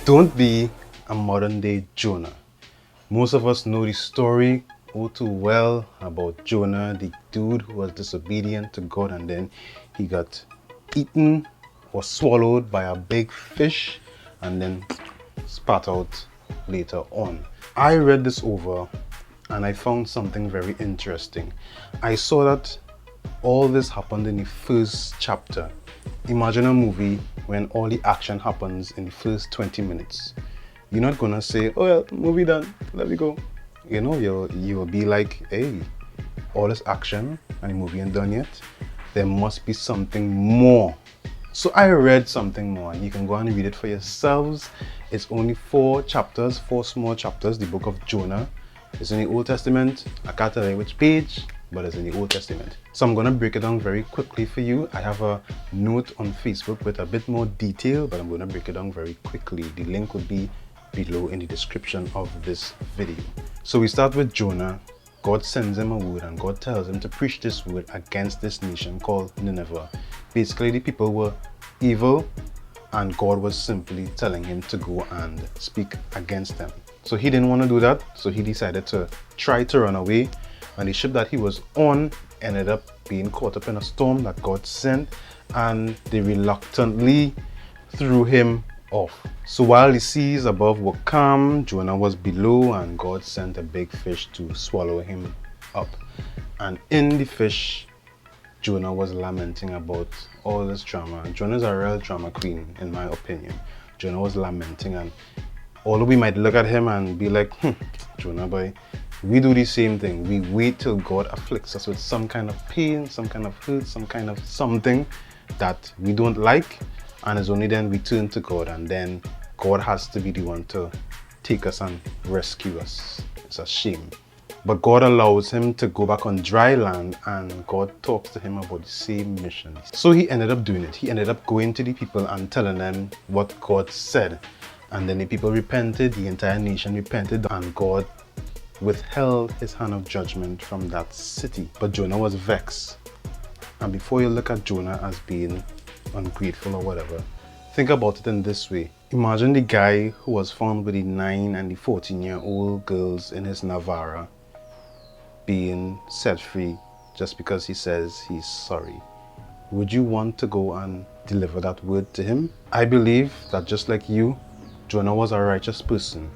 Don't be a modern day Jonah. Most of us know the story all too well about Jonah, the dude who was disobedient to God and then he got eaten or swallowed by a big fish and then spat out later on. I read this over and I found something very interesting. I saw that all this happened in the first chapter. Imagine a movie when all the action happens in the first 20 minutes. You're not gonna say, oh well, movie done, let me go. You know, you'll be like, hey, all this action and the movie ain't done yet. There must be something more. So I read something more and you can go and read it for yourselves. It's only 4 chapters, 4 small chapters, the book of Jonah. It's in the Old Testament. I can't tell you which page, but it's in the Old Testament. So I'm gonna break it down very quickly for you. I have a note on Facebook with a bit more detail, but I'm gonna break it down very quickly. The link will be below in the description of this video. So we start with Jonah. God sends him a word and God tells him to preach this word against this nation called Nineveh. Basically, the people were evil and God was simply telling him to go and speak against them. So he didn't want to do that, so he decided to try to run away, and the ship that he was on ended up being caught up in a storm that God sent, and they reluctantly threw him off. So while the seas above were calm, Jonah was below and God sent a big fish to swallow him up. And in the fish, Jonah was lamenting about all this drama. Jonah's a real drama queen, in my opinion. Jonah was lamenting, and although we might look at him and be like, Jonah boy, we do the same thing. We wait till God afflicts us with some kind of pain, some kind of hurt, some kind of something that we don't like, and it's only then we turn to God, and then God has to be the one to take us and rescue us. It's a shame. But God allows him to go back on dry land, and God talks to him about the same mission. So he ended up doing it. He ended up going to the people and telling them what God said. And then the people repented, the entire nation repented, and God withheld his hand of judgment from that city. But Jonah was vexed. And before you look at Jonah as being ungrateful or whatever, think about it in this way. Imagine the guy who was found with the 9 and the 14-year-old girls in his Navara being set free just because he says he's sorry. Would you want to go and deliver that word to him? I believe that just like you, Jonah was a righteous person.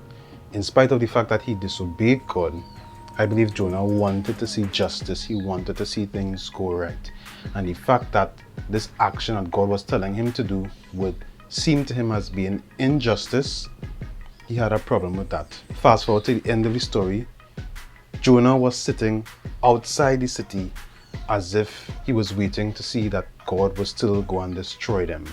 In spite of the fact that he disobeyed God, I believe Jonah wanted to see justice. He wanted to see things go right. And the fact that this action that God was telling him to do would seem to him as being injustice, he had a problem with that. Fast forward to the end of the story, Jonah was sitting outside the city as if he was waiting to see that God would still go and destroy them.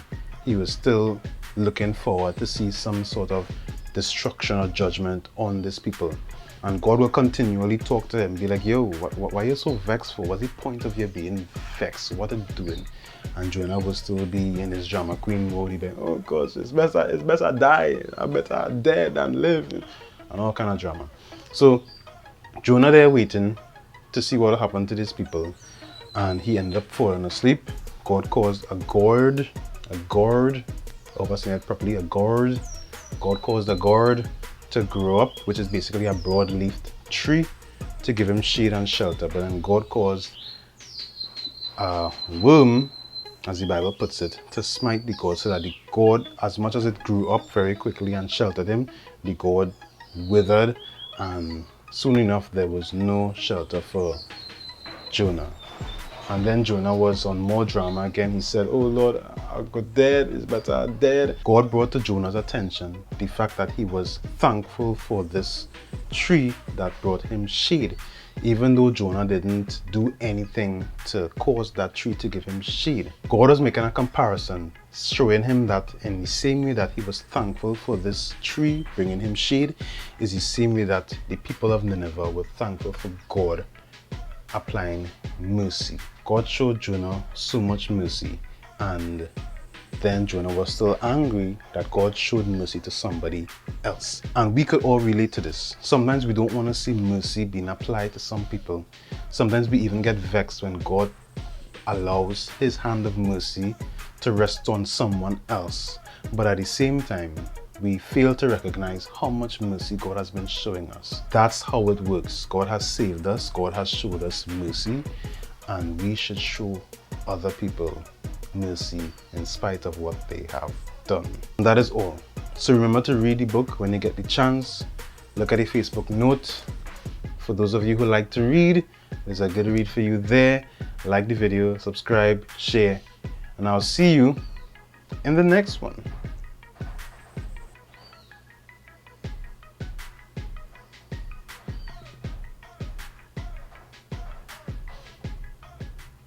He was still looking forward to see some sort of destruction or judgment on these people. And God will continually talk to him, be like, yo, why are you so vexed for? What's the point of you being vexed? What are you doing? And Jonah will still be in his drama queen mode. He'll be like, oh gosh, it's better die. I'm better dead than live. And all kind of drama. So Jonah there waiting to see what will happen to these people. And he ended up falling asleep. God caused a gourd, hope I say it properly, a gourd. God caused a gourd to grow up, which is basically a broad-leafed tree, to give him shade and shelter. But then God caused a worm, as the Bible puts it, to smite the gourd, so that the gourd, as much as it grew up very quickly and sheltered him, the gourd withered, and soon enough there was no shelter for Jonah. And then Jonah was on more drama again. He said, oh Lord, I got dead, it's better dead. God brought to Jonah's attention the fact that he was thankful for this tree that brought him shade. Even though Jonah didn't do anything to cause that tree to give him shade. God was making a comparison, showing him that in the same way that he was thankful for this tree bringing him shade, is the same way that the people of Nineveh were thankful for God applying mercy. God showed Jonah so much mercy, and then Jonah was still angry that God showed mercy to somebody else. And we could all relate to this. Sometimes we don't want to see mercy being applied to some people. Sometimes we even get vexed when God allows his hand of mercy to rest on someone else. But at the same time, we fail to recognize how much mercy God has been showing us. That's how it works. God has saved us, God has showed us mercy, and we should show other people mercy in spite of what they have done. And that is all. So remember to read the book when you get the chance. Look at the Facebook note. For those of you who like to read, there's a good read for you there. Like the video, subscribe, share, and I'll see you in the next one.